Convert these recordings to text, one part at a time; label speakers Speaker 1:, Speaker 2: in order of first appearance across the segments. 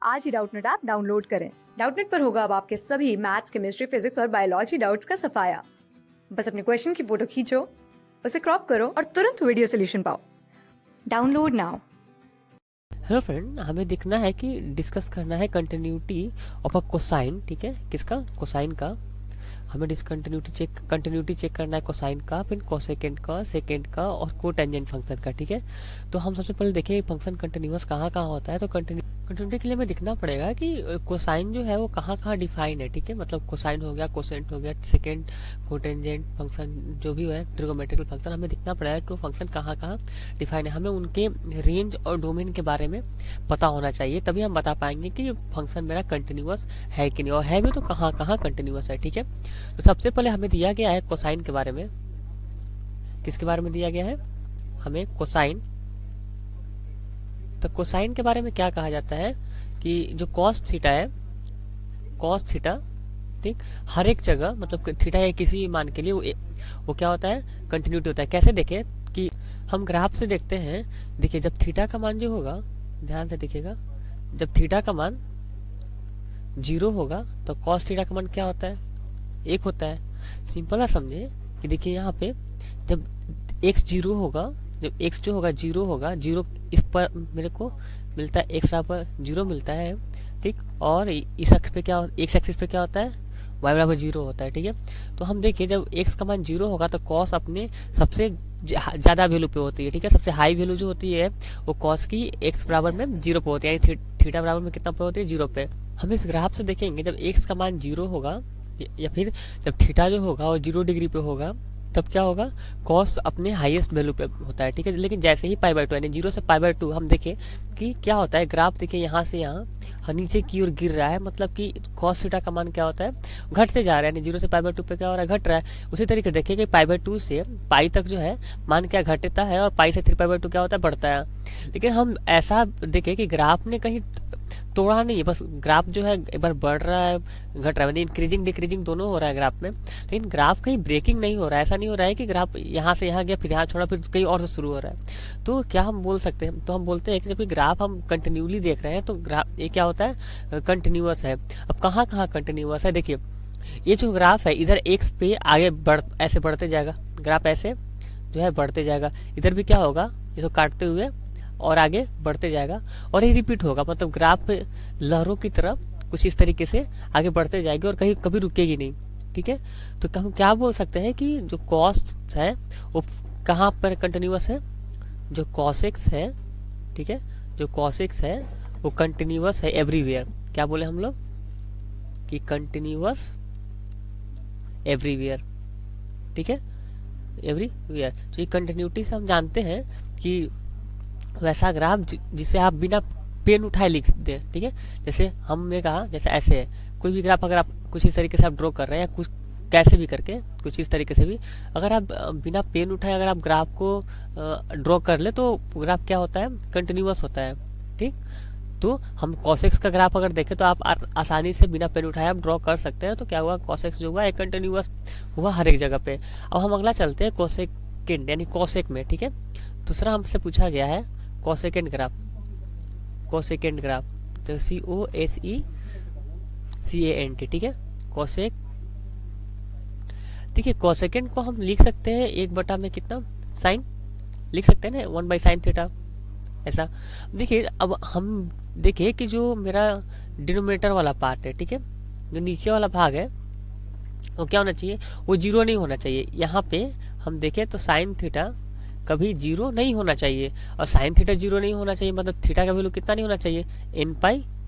Speaker 1: आज ही Doubtnut app download करें। Doubtnut पर होगा अब आपके सभी मैथ्स, केमिस्ट्री, फिजिक्स और बायोलॉजी डाउट्स का सफाया। बस अपने क्वेश्चन की फोटो खींचो, उसे क्रॉप करो और तुरंत वीडियो सोल्यूशन पाओ। Download now.
Speaker 2: हेलो फ्रेंड, हमें देखना है कि डिस्कस करना है कंटिन्यूटी ऑफ अ कोसाइन। ठीक है, किसका? कोसाइन का। हमें कंटिन्यूटी चेक करना है कोसाइन का, फिर कोसेकेंड का, सेकेंड का और कोटेंजेंट फंक्शन का। ठीक है, तो हम सबसे पहले देखें फंक्शन कंटिन्यूअस कहाँ कहाँ होता है। तो कंटिन्यूटी के लिए हमें दिखना पड़ेगा कि कोसाइन जो है वो कहाँ कहाँ डिफाइन है। ठीक है, मतलब कोसाइन हो गया, कोसेंट हो गया, सेकेंड, कोटेंजेंट फंक्शन जो भी है, ट्रिगोमेट्रिकल फंक्शन, हमें दिखना पड़ेगा कि वो फंक्शन कहाँ कहाँ डिफाइन है। हमें उनके रेंज और डोमेन के बारे में पता होना चाहिए, तभी हम बता पाएंगे कि फंक्शन मेरा कंटिन्यूअस है कि नहीं, और है भी तो कहाँ कहाँ कंटिन्यूअस है। ठीक है, तो सबसे पहले हमें दिया गया है कोसाइन के बारे में। किसके बारे में दिया गया है? हमें कोसाइन। तो कोसाइन के बारे में क्या कहा जाता है कि जो कॉस थीटा है, कॉस थीटा, ठीक, हर एक जगह मतलब थीटा या किसी भी मान के लिए वो क्या होता है? कंटिन्यूटी होता है। कैसे देखें कि हम ग्राफ से देखते हैं। देखिए, जब थीटा का मान जो होगा, ध्यान से देखिएगा, जब थीटा का मान 0 होगा तो कॉस थीटा का मान क्या होता है? 1 होता है। सिंपल है, समझे कि देखिए यहाँ पे जब x 0 होगा, जब x जो होगा 0 होगा, 0 इस पर मेरे को मिलता है x बराबर 0 मिलता है, ठीक, और इस अक्ष पे क्या, x एक्सिस पे क्या होता है? y बराबर 0 होता है। ठीक है, तो हम देखिए जब x का मान 0 होगा तो कॉस अपने सबसे ज्यादा वैल्यू पे होती है। ठीक है, सबसे हाई वैल्यू जो होती है वो कॉस की x बराबर में 0 पे होती है, यानी थीटा बराबर में कितना पे होती है? 0 पे। हम इस ग्राफ से देखेंगे जब x का मान 0 होगा या फिर जब थीटा जो होगा वो 0 डिग्री पे होगा, तब क्या होगा? कॉस अपने हाईएस्ट वैल्यू पे होता है। ठीक है, लेकिन जैसे ही π/2 यानी 0 से π/2 हम देखें कि क्या होता है, ग्राफ देखिए यहाँ से यहाँ नीचे की ओर गिर रहा है, मतलब कि कॉस थीटा का मान क्या होता है? घटते जा रहा है, यानी 0 से π/2 पे क्या हो रहा है? घट रहा है। उसी तरीके देखिए कि π/2 से पाई तक जो है मान क्या घटता है, और पाई से 3π/2 क्या होता है? बढ़ता है। लेकिन हम ऐसा देखें कि ग्राफ ने कहीं तोड़ा नहीं है, बस ग्राफ जो है एक बार बढ़ रहा है, घट रहा है, मतलब इंक्रीजिंग डिक्रीजिंग दोनों हो रहा है ग्राफ में, लेकिन ग्राफ कहीं ब्रेकिंग नहीं हो रहा है। ऐसा नहीं हो रहा है कि ग्राफ यहाँ से यहाँ गया, फिर यहाँ छोड़ा, फिर कहीं और से शुरू हो रहा है। तो क्या हम बोल सकते हैं? तो हम बोलते हैं कि जब ग्राफ हम कंटिन्यूली देख रहे हैं तो ग्राफ ये क्या होता है? कंटिन्यूअस है। अब कहाँ कहाँ कंटिन्यूअस है? देखिए, ये जो ग्राफ है इधर एक्स पे आगे ऐसे बढ़ते जाएगा, ग्राफ ऐसे जो है बढ़ते जाएगा, इधर भी क्या होगा? इसको काटते हुए और आगे बढ़ते जाएगा, और ये रिपीट होगा, मतलब ग्राफ लहरों की तरह कुछ इस तरीके से आगे बढ़ते जाएगी और कहीं कभी रुकेगी नहीं। ठीक है, तो हम क्या बोल सकते हैं कि जो कॉस है वो कहाँ पर कंटिन्यूअस है? जो कॉसेक्स है, ठीक है, जो कॉसेक्स है वो कंटिन्यूअस है एवरीवेयर। क्या बोले हम लोग? कि कंटिन्यूअस एवरीवेयर। ठीक है, एवरीवेयर। तो ये कंटिन्यूटी से हम जानते हैं कि वैसा ग्राफ जिसे आप बिना पेन उठाए लिख दे। ठीक है, जैसे हमने कहा, जैसे ऐसे है कोई भी ग्राफ, अगर आप कुछ इस तरीके से आप ड्रॉ कर रहे हैं या कुछ कैसे भी करके कुछ इस तरीके से भी, अगर आप बिना पेन उठाए अगर आप ग्राफ को ड्रॉ कर ले तो ग्राफ क्या होता है? कंटिन्यूअस होता है। ठीक, तो हम कॉसेक्स का ग्राफ अगर देखें तो आप आसानी से बिना पेन उठाए आप ड्रॉ कर सकते हैं। तो क्या हुआ? कॉसेक्स जो हुआ एक कंटिन्यूअस हुआ हर एक जगह पे। अब हम अगला चलते हैं कोसेकेंड यानी कॉसेक में। ठीक है, दूसरा हमसे पूछा गया है कोसेकेंड ग्राफ। कोसेकेंड ग्राफ तो COSECANT। ठीक है, कोसेक। ठीक है, कोसेकेंड को हम लिख सकते हैं 1 में कितना? साइन लिख सकते हैं ना, 1/sin थीटा। ऐसा देखिए, अब हम देखिए कि जो मेरा डिनोमिनेटर वाला पार्ट है, ठीक है, जो नीचे वाला भाग है वो क्या होना चाहिए? वो 0 नहीं होना चाहिए। यहाँ पे हम देखें तो साइन थीटा कभी 0 नहीं होना चाहिए, और साइन थीटा 0 नहीं होना चाहिए, मतलब थीटा का वैल्यू कितना नहीं होना चाहिए? nπ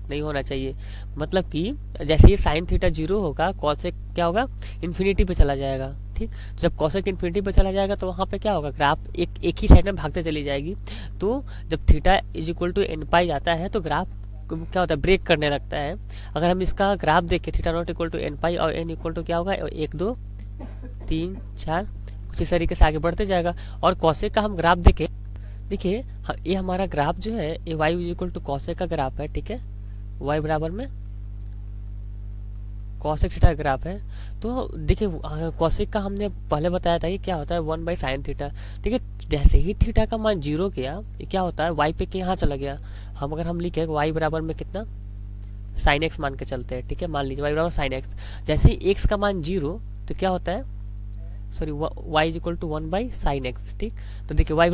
Speaker 2: नहीं होना चाहिए। मतलब कि जैसे ही साइन थीटा 0 होगा, कॉसेक क्या होगा? इन्फिनिटी पे चला जाएगा। ठीक, जब कॉसेक इन्फिनिटी पे चला जाएगा तो वहाँ पे क्या होगा? ग्राफ एक ही साइड में भागते चली जाएगी। तो जब थीटा = nπ जाता है तो ग्राफ क्या होता है? ब्रेक करने लगता है। अगर हम इसका ग्राफ देखें, थीटा नॉट = nπ और n क्या होगा? 1 2 3 4 कुछ इस तरीके से आगे बढ़ते जाएगा। और कॉसेक का हम ग्राफ देखें, देखिए ये हमारा ग्राफ जो है ये y = कॉसेक का ग्राफ है। ठीक है, y बराबर में कॉसेक थीटा ग्राफ है। तो देखिए कॉसेक का हमने पहले बताया था कि क्या होता है? 1/sin theta. ठीक है, जैसे ही थीटा का मान 0 गया, ये क्या होता है? y पे के यहाँ चला गया। अगर हम लिखे y बराबर में कितना? साइन एक्स मान के चलते हैं, ठीक है। मान लीजिए y बराबर साइन एक्स, जैसे ही x का मान 0 तो क्या होता है, sorry y is equal to 1 by sine x, ठीक। तो देखिए y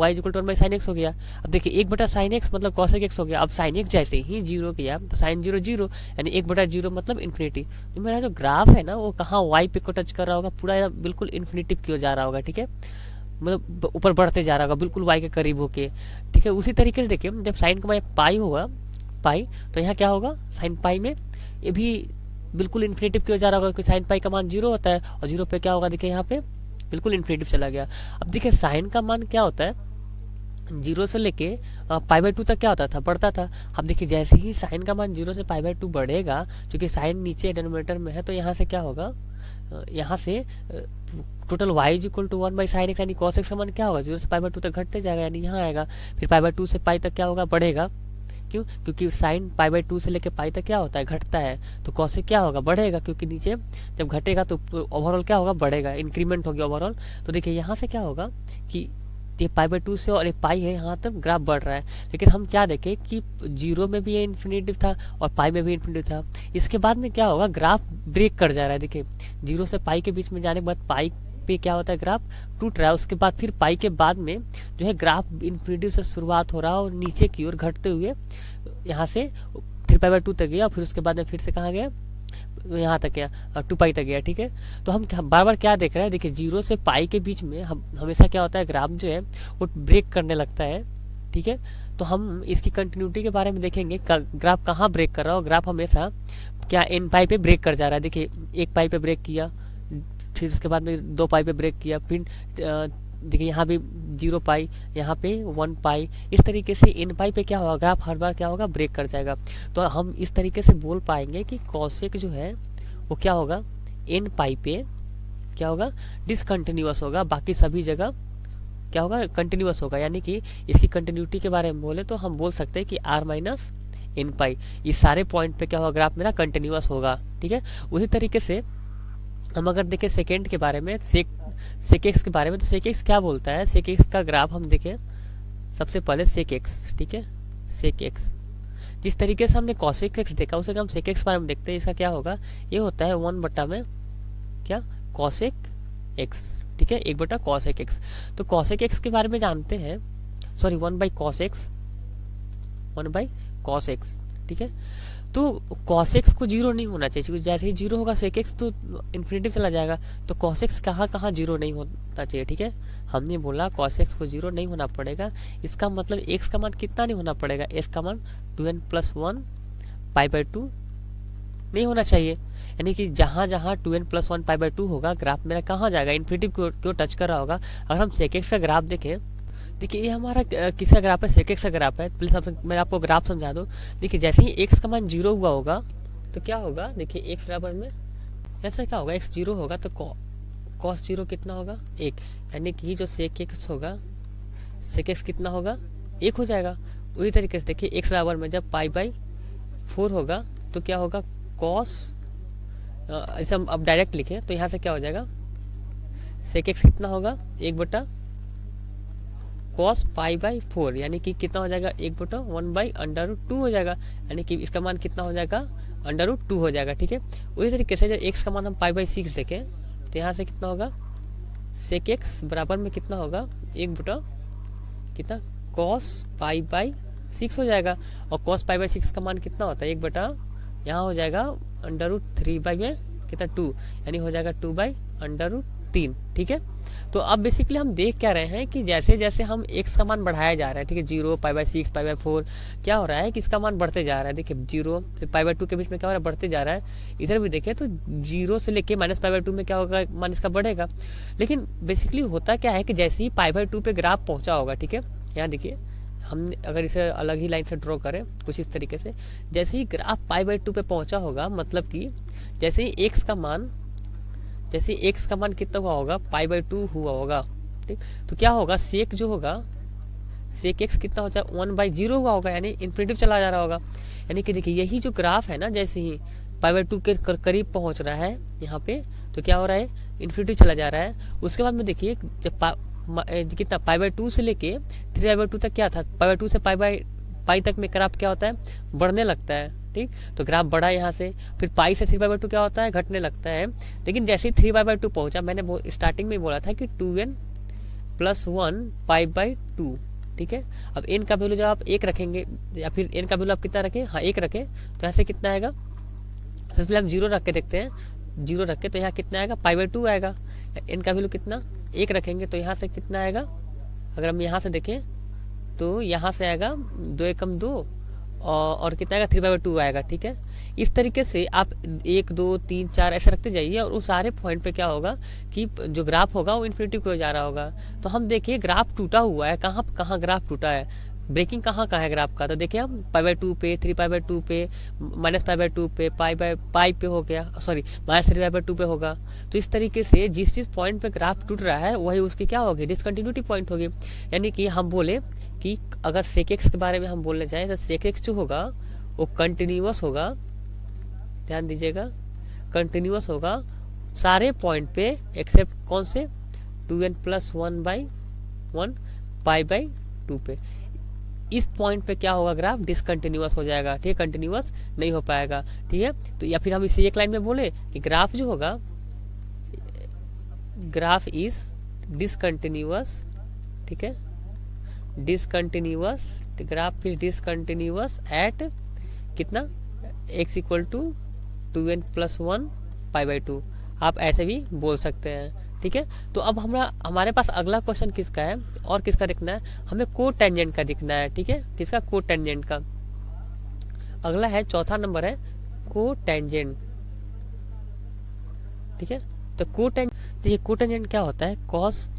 Speaker 2: is equal to 1 by sine x हो गया। अब देखिए 1 बटा साइन एक्स मतलब कॉसेक एक्स हो गया। अब साइन एक्स जैसे ही 0 किया तो साइन 0 0, यानी 1 बटा 0 मतलब इन्फिनिटी। तो मेरा जो ग्राफ है ना वो कहाँ y पे को टच कर रहा होगा, पूरा बिल्कुल इन्फिनिटी की ओर जा रहा होगा, ठीक है, मतलब ऊपर बढ़ते जा रहा होगा बिल्कुल y के करीब होके, ठीक है। उसी तरीके से देखिए जब साइन का मान पाई होगा, पाई, तो यहाँ क्या होगा, साइन पाई में ये भी बिल्कुल इन्फिनिटिव की ओर जा रहा होगा, क्योंकि साइन पाई का मान 0 होता है, और 0 पे क्या होगा, देखिए यहाँ पे बिल्कुल इन्फिनिटिव चला गया। अब देखिए साइन का मान क्या होता है, 0 से लेके पाई बाई 2 तक क्या होता था, बढ़ता था। अब देखिए जैसे ही साइन का मान 0 से पाई बाई 2 बढ़ेगा, क्योंकि साइन नीचे डिनोमिनेटर में है, तो यहाँ से क्या होगा, यहाँ से total y is equal to 1 by sine x, यानी कॉस एक्स का मान क्या होगा, 0 से पाई बाई 2 तक घटते जाएगा, यानी यहाँ आएगा। फिर पाई बाई 2 से पाई तक क्या होगा, बढ़ेगा। क्यों, क्योंकि साइन पाई बाई 2 से लेके पाई तक क्या होता है, घटता है। तो कॉस क्या होगा, बढ़ेगा, क्योंकि नीचे जब घटेगा तो ओवरऑल क्या होगा, बढ़ेगा, इंक्रीमेंट होगी ओवरऑल। तो देखिए यहाँ से क्या होगा कि ये पाई बाई 2 से और ये पाई है, यहाँ तक ग्राफ बढ़ रहा है। लेकिन हम क्या देखें कि 0 में भी ये इन्फिनिटिव था और पाई में भी इन्फिनिटिव था। इसके बाद में क्या होगा, ग्राफ ब्रेक कर जा रहा है। देखिए 0 से पाई के बीच में जाने के बाद पाई पे क्या होता है, ग्राफ टूट रहा है। उसके बाद फिर पाई के बाद में जो है ग्राफ इन्फिनिटिव से शुरुआत हो रहा है और नीचे की ओर घटते हुए यहाँ से 3 पाई बाई 2 तक गया, और फिर उसके बाद में फिर से कहाँ गया, यहाँ तक गया, 2 पाई तक गया, ठीक है। तो हम बार बार क्या देख रहे हैं, देखिए 0 से पाई के बीच में हमेशा क्या होता है, ग्राफ जो है वो ब्रेक करने लगता है, ठीक है। तो हम इसकी कंटिन्यूटी के बारे में देखेंगे, ग्राफ कहाँ ब्रेक कर रहा हो। ग्राफ हमेशा क्या n पाई पे ब्रेक कर जा रहा है। देखिए 1 पाई पे ब्रेक किया, फिर उसके बाद में 2 पाई पे ब्रेक किया, फिर देखिए यहाँ भी 0 पाई, यहाँ पे 1 पाई, इस तरीके से n पाई पे क्या होगा, ग्राफ हर बार क्या होगा, ब्रेक कर जाएगा। तो हम इस तरीके से बोल पाएंगे कि कॉसेक जो है वो क्या होगा, n पाई पे क्या होगा, डिसकंटिन्यूअस होगा, बाकी सभी जगह क्या होगा, कंटिन्यूअस होगा। यानी कि इसकी कंटिन्यूटी के बारे में बोले तो हम बोल सकते हैं कि r माइनस n पाई, इस सारे पॉइंट पे क्या होगा, ग्राफ मेरा कंटिन्यूअस होगा, ठीक है। उसी तरीके से हम अगर देखें सेकेंड के बारे में, सेक एक्स के बारे में, तो सेक एक्स क्या बोलता है, सेक एक्स का ग्राफ हम देखें सबसे पहले सेक एक्स, ठीक है, सेक एक्स। जिस तरीके से हमने कॉसेक एक्स देखा उसे हम सेक एक्स बारे में देखते हैं। इसका क्या होगा, ये होता है 1 बटा में क्या, कॉसेक एक्स, ठीक है, 1 बटा कॉसेक एक्स। तो कॉसेक एक्स के बारे में जानते हैं, sorry 1 by cos x, 1 by cos x, ठीक है। तो cos x को 0 नहीं होना चाहिए, क्योंकि जैसे ही 0 होगा sec x तो इन्फिनिटिव चला जाएगा। तो cos x कहाँ 0 नहीं होना चाहिए, ठीक है। हमने बोला cos x को 0 नहीं होना पड़ेगा, इसका मतलब x का मान कितना नहीं होना पड़ेगा, x का मान 2n प्लस 1 पाई बाई 2 नहीं होना चाहिए। यानी कि जहाँ जहाँ 2n प्लस 1 पाई बाई 2 होगा, ग्राफ मेरा कहाँ जाएगा, इन्फिनिटिव क्यों टच कर रहा होगा। अगर हम sec x का ग्राफ देखें, देखिए ये हमारा किसका ग्राफ है, सेक एक्स का ग्राफ है। प्लीज मैं आपको ग्राफ समझा दूं। देखिए जैसे ही x का मान 0 हुआ होगा तो क्या होगा, देखिए x बराबर में ऐसा क्या होगा, x 0 होगा तो cos 0 कितना होगा, 1, यानी कि जो सेक एक्स होगा, सेक एक्स कितना होगा, 1 हो जाएगा। उसी तरीके से देखिए x बराबर में जब पाई बाई 4 होगा तो क्या होगा, cos, ऐसे हम अब डायरेक्ट लिखें तो यहाँ से क्या हो जाएगा, सेक एक्स कितना होगा, 1 बटा cos पाई बाई 4, यानी कि कितना हो जाएगा, 1 बटा 1 बाई अंडर रूट 2 हो जाएगा, यानी कि इसका मान कितना हो जाएगा, अंडर रूट 2 हो जाएगा, ठीक है। उसी तरीके से जब x का मान हम पाई बाई 6 देखें तो यहाँ से कितना होगा, सेक एक्स बराबर में कितना होगा, 1 बटा कितना, cos पाई बाई 6 हो जाएगा। और cos पाई बाई 6 का मान कितना होता है, 1 बटा यहाँ हो जाएगा अंडर रूट 3 बाई में कितना 2, यानी हो जाएगा 2 बाई अंडर रूट 3, ठीक है। तो अब बेसिकली हम देख क्या रहे हैं कि जैसे जैसे हम x का मान बढ़ाया जा रहा है, ठीक है, 0 पाई बाई 6 पाई बाई 4, क्या हो रहा है कि इसका मान बढ़ते जा रहा है। देखिए 0 से पाई बाई 2 के बीच में क्या हो रहा है, बढ़ते जा रहा है। इधर भी देखें तो 0 से लेके माइनस पाई बाई 2 में क्या होगा, मान इसका बढ़ेगा। लेकिन बेसिकली होता क्या है कि जैसे ही पाई बाई 2 पे ग्राफ पहुंचा होगा, ठीक है, यहाँ देखिए हमने अगर इसे अलग ही लाइन से ड्रॉ करें कुछ इस तरीके से, जैसे ही ग्राफ पाई बाई 2 पे पहुंचा होगा, मतलब कि जैसे ही x का मान कितना हुआ होगा, पाई बाई 2 हुआ होगा, ठीक। तो क्या होगा, सेक जो होगा, सेक एक्स कितना हो जाए, 1 बाई 0 हुआ होगा, यानी इन्फिनिटिव चला जा रहा होगा। यानी कि देखिए यही जो ग्राफ है ना, जैसे ही पाई बाई 2 के करीब पहुंच रहा है यहाँ पे, तो क्या हो रहा है, इन्फिनिटिव चला जा रहा है। उसके बाद में देखिए जब कितना पाई बाई 2 से लेके 3 पाई बाई 2 तक क्या था, पाई बाई 2 से पाई तक में ग्राफ क्या होता है, बढ़ने लगता है, ठीक। तो ग्राफ बढ़ा यहाँ से, फिर पाई से 3/2 क्या होता है, घटने लगता है। लेकिन जैसे ही 3/2 पहुंचा, मैंने स्टार्टिंग में बोला था कि 2n+1 π/2, ठीक है। अब n का वैल्यू जब आप 1 रखेंगे, या फिर n का वैल्यू आप कितना रखें, हाँ 1 रखें, तो यहाँ से कितना आएगा, सबसे पहले हम 0 रख के देखते हैं। 0 रख के तो यहाँ कितना आएगा, π/2 आएगा। n का वैल्यू कितना, 1 रखेंगे, तो यहाँ से कितना आएगा, अगर हम यहाँ से देखें तो यहाँ से आएगा 2 एकम 2 और कितना आएगा, 3/2 आएगा, ठीक है। इस तरीके से आप 1 2 3 4 ऐसे रखते जाइए, और उस सारे पॉइंट पे क्या होगा कि जो ग्राफ होगा वो इन्फिनिटी को जा रहा होगा। तो हम देखिए ग्राफ टूटा हुआ है, कहाँ कहाँ ग्राफ टूटा है, ब्रेकिंग कहाँ कहाँ है ग्राफ का। तो देखिए हम π/2 पे, 3/2 पे, -π/2 पे, पाई पे हो गया, सॉरी -3/2 पे होगा। तो इस तरीके से जिस पॉइंट पे ग्राफ टूट रहा है वही उसकी क्या होगी, डिसकंटिन्यूटी पॉइंट होगी। यानी कि हम बोले कि अगर सेक एक्स के बारे में हम बोलने जाए तो सेक एक्स जो होगा वो कंटिन्यूअस होगा, ध्यान दीजिएगा, कंटिन्यूअस होगा सारे पॉइंट पे एक्सेप्ट कौन से, 2n+1/1 π/2 पे। इस पॉइंट पे क्या होगा, ग्राफ डिसकंटिन्यूअस हो जाएगा, ठीक है, कंटिन्यूअस नहीं हो पाएगा, ठीक है। तो या फिर हम इसे एक लाइन में बोले कि ग्राफ जो होगा, ग्राफ इज डिसकंटिन्यूअस, ठीक है, discontinuous, graph is discontinuous at कितना, x = 2n+1 π/2, आप ऐसे भी बोल सकते हैं, ठीक है। तो अब हमारे पास अगला क्वेश्चन किसका है और किसका दिखना है, हमें कोटेंजेंट का दिखना है, ठीक है। किसका, कोटेंजेंट का। अगला है, चौथा नंबर है कोटेंजेंट, ठीक है। तो देखिए कोटेंजेंट क्या होता है, cos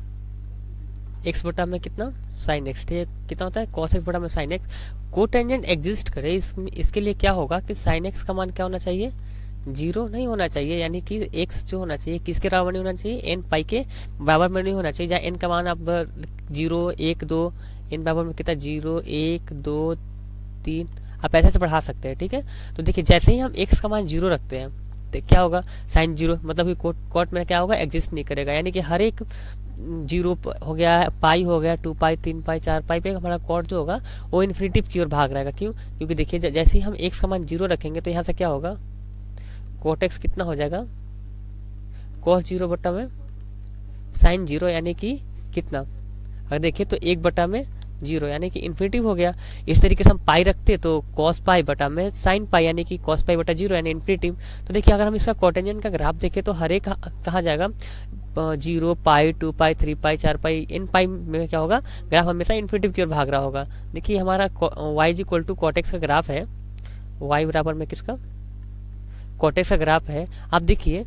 Speaker 2: x बटा में कितना, sin x, ठीक है, कितना होता है, cos x बटा में sin x। कोटेंजेंट एग्जिस्ट करे इसके लिए क्या होगा कि sin x का मान क्या होना चाहिए, 0 नहीं होना चाहिए, यानी कि x जो होना चाहिए किसके बराबर नहीं होना चाहिए, n पाई के बराबर में नहीं होना चाहिए। जहाँ n का मान आप 0 1 2, n बराबर में कितना, 0 1 2 3, आप ऐसे बढ़ा सकते हैं, ठीक है। तो देखिए जैसे ही हम x का मान 0 रखते हैं तो क्या होगा, साइन 0, मतलब कि कोट में क्या होगा, एग्जिस्ट नहीं करेगा। यानी कि हर एक 0 हो गया, पाई हो गया, 2 पाई 3 पाई 4 पाई पे हमारा कॉट जो होगा वो इन्फिनिटिव की ओर भाग रहेगा। क्यों, क्योंकि देखिए जैसे ही हम x का मान 0 रखेंगे तो यहाँ से क्या होगा, कोट एक्स कितना हो जाएगा, cos 0 बटा में sin 0, यानी कि कितना, अगर देखिए तो 1 बटा में 0, यानी कि इन्फिनिटिव हो गया। इस तरीके से हम पाई रखते तो cos पाई बटा में sin पाई, यानी कि cos पाई बटा 0 यानी इन्फिनिटिव। तो देखिए अगर हम इसका कोटेंजेंट का ग्राफ देखें तो हर एक कहाँ जाएगा, 0 पाई 2 पाई 3 पाई 4 पाई, n पाई में क्या होगा, ग्राफ हमेशा इन्फिनिटिव की ओर भाग रहा होगा। देखिए हमारा y = cot x का ग्राफ है, y बराबर में किसका, cot x का ग्राफ है। आप देखिए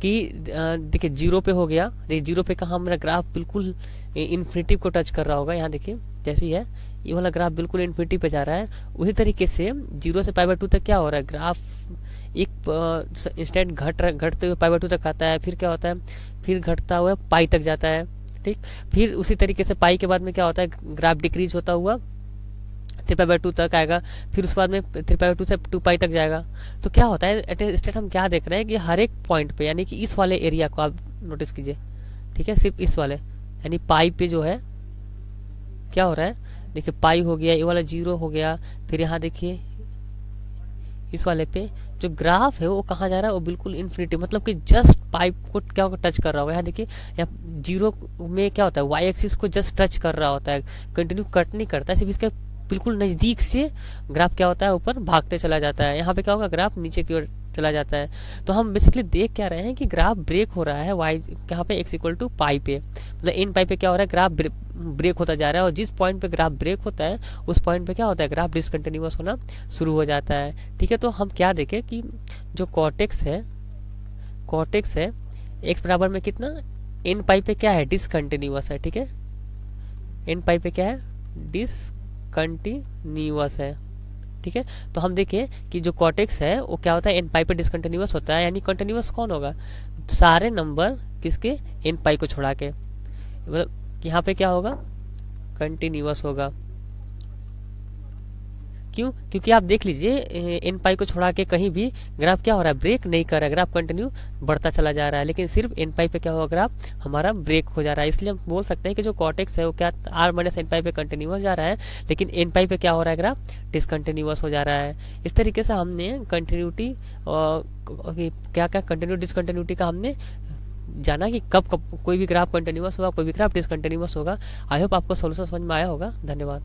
Speaker 2: कि देखिए 0 पे हो गया, देखिए 0 पे कहाँ मेरा ग्राफ बिल्कुल इन्फिनिटिव को टच कर रहा होगा। यहाँ देखिए जैसे ही है ये वाला ग्राफ बिल्कुल इन्फिनिटिव पे जा रहा है। उसी तरीके से 0 से π/2 तक क्या हो रहा है, ग्राफ एक इंस्टेंट घटते हुए π/2 तक आता है, फिर क्या होता है, फिर घटता हुआ पाई तक जाता है, ठीक। फिर उसी तरीके से पाई के बाद में क्या होता है, ग्राफ डिक्रीज होता हुआ 3/2 तक आएगा, फिर उसके बाद में 3/2 से 2 पाई तक जाएगा। तो क्या होता है, एट ए स्टेट हम क्या देख रहे हैं कि हर एक पॉइंट पे, यानी कि इस वाले एरिया को आप नोटिस कीजिए, ठीक है, सिर्फ इस वाले यानी पाई पे जो है क्या हो रहा है, देखिए पाई हो गया, ये वाला 0 हो गया, फिर यहाँ देखिए इस वाले पे जो ग्राफ है वो कहाँ जा रहा है, वो बिल्कुल इन्फिनिटी, मतलब कि जस्ट पाइप को क्या टच कर रहा होगा। यहाँ देखिए यहाँ 0 में क्या होता है, वाई एक्सिस को जस्ट टच कर रहा होता है, कंटिन्यू कट नहीं करता है, सिर्फ इसके बिल्कुल नज़दीक से ग्राफ क्या होता है, ऊपर भागते चला जाता है। यहाँ पे क्या होगा, ग्राफ नीचे की ओर चला जाता है। तो हम बेसिकली देख क्या रहे हैं कि ग्राफ ब्रेक हो रहा है वाई कहाँ पे, x = पाई पे, मतलब इन पाई पे क्या हो रहा है, ग्राफ ब्रेक होता जा रहा है। और जिस पॉइंट पे ग्राफ ब्रेक होता है उस पॉइंट पे क्या होता है, ग्राफ डिसकंटिन्यूअस होना शुरू हो जाता है, ठीक है। तो हम क्या देखें कि जो कॉटेक्स है x बराबर में कितना, इन पाई पे क्या है, डिसकंटिन्यूअस है, ठीक है, इन पाई पे क्या है, डिसकंटिन्यूअस है, ठीक है। तो हम देखें कि जो कॉटेक्स है वो क्या होता है, एन पाई पे डिसकंटिन्यूअस होता है, यानी कंटिन्यूअस कौन होगा, सारे नंबर किसके, एन पाई को छोड़ा के, मतलब यहाँ पे क्या होगा, कंटिन्यूअस होगा, क्यों? क्योंकि आप देख लीजिए एन पाई को छोड़ा के कहीं भी ग्राफ क्या हो रहा है, ब्रेक नहीं कर रहा है, ग्राफ कंटिन्यू बढ़ता चला जा रहा है। लेकिन सिर्फ एन पाई पे क्या हुआ, ग्राफ हमारा ब्रेक हो जा रहा है। इसलिए हम बोल सकते हैं कि जो कॉटेक्स है वो क्या आर माइनस एन पाई पे कंटिन्यूअस जा रहा है, लेकिन एन पाई पे क्या हो रहा है, ग्राफ डिसकंटिन्यूअस हो जा रहा है। इस तरीके से हमने कंटिन्यूटी क्या क्या कंटिन्यू डिसकंटिन्यूटी का हमने जाना कि कब कब कोई भी ग्राफ कंटिन्यूअस होगा, कोई भी ग्राफ डिसकंटिन्यूअस होगा। आई होप आपको सोल्यूशन समझ में आया होगा। धन्यवाद।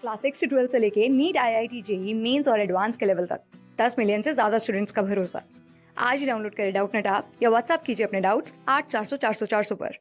Speaker 1: क्लास 6 से 12 से लेके नीट, IIT, जेई मेंस और एडवांस के लेवल तक 10 मिलियन से ज्यादा स्टूडेंट्स का भरोसा। आज ही डाउनलोड करें डाउटनेट ऐप या व्हाट्सएप कीजिए अपने डाउट्स 8400 400 400 पर।